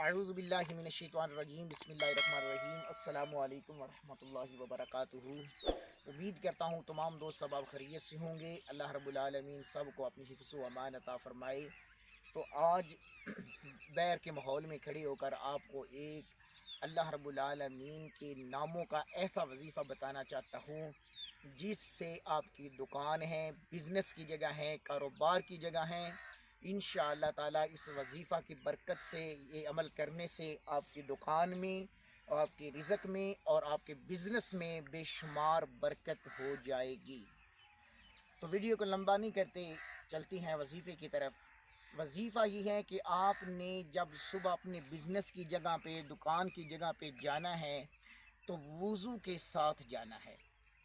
अऊज़ु बिल्लाहि मिनश्शैतानिर्रजीम बिस्मिल्लाहिर्रहमानिर्रहीम अस्सलामु अलैकुम वरहमतुल्लाहि वबरकातुहू। उम्मीद करता हूँ तमाम दोस्त सब आप खैरियत से होंगे। अल्लाह रब्बुल आलमीन सब को अपनी हिफ्ज़ व अमान अता फरमाए। तो आज बैर के माहौल में खड़े होकर आपको एक अल्लाह रब्बुल आलमीन के नामों का ऐसा वजीफ़ा बताना चाहता हूँ जिससे आपकी दुकान है, बिज़नेस की जगह है, कारोबार की जगह है। इंशाअल्लाह ताला इस वजीफ़ा की बरकत से, ये अमल करने से आपकी दुकान में और आपके रिज़्क़ में और आपके बिज़नेस में बेशुमार बरकत हो जाएगी। तो वीडियो को लंबा नहीं करते, चलती हैं वजीफ़े की तरफ। वजीफ़ा ये है कि आपने जब सुबह अपने बिज़नेस की जगह पे, दुकान की जगह पे जाना है तो वज़ू के साथ जाना है।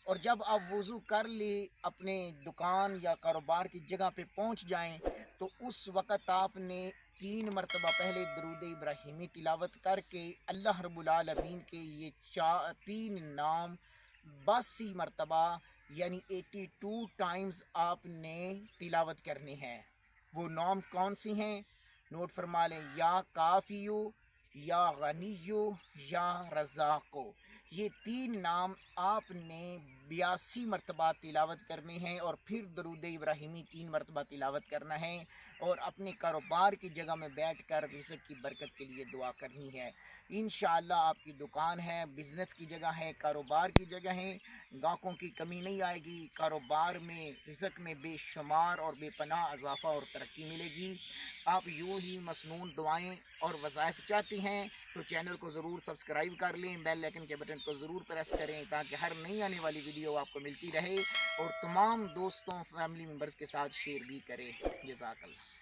और जब आप वज़ू कर ले अपने दुकान या कारोबार की जगह पे पहुंच जाएं तो उस वक़्त आपने 3 मरतबा पहले दरूद इब्राहिमी तिलावत करके अल्लाह रब्बुल आलमीन के ये 3 नाम 82 मरतबा यानी 82 टाइम्स आपने तिलावत करनी है। वो नाम कौन सी हैं? नोट फरमा लें, या काफ़ियो, या गनियो, या रज़ाको। ये 3 नाम आपने 82 मरतबा तिलावत करनी है और फिर दरूद इब्राहिमी 3 मरतबा तिलावत करना है और अपने कारोबार की जगह में बैठ कर रिज़्क़ की बरकत के लिए दुआ करनी है। इंशाअल्लाह आपकी दुकान है, बिज़नेस की जगह है, कारोबार की जगह है, गाहकों की कमी नहीं आएगी। कारोबार में, रिज़्क़ में बेशुमार और बेपनाह इजाफ़ा और तरक्की मिलेगी। आप यूँ ही मसनून दुआएं और वज़ाइफ चाहती हैं तो चैनल को ज़रूर सब्सक्राइब कर लें, बेल आइकन के बटन को ज़रूर प्रेस करें ताकि हर नई आने वाली वीडियो आपको मिलती रहे और तमाम दोस्तों, फैमिली मेम्बर्स के साथ शेयर भी करें। जज़ाकल्लाह।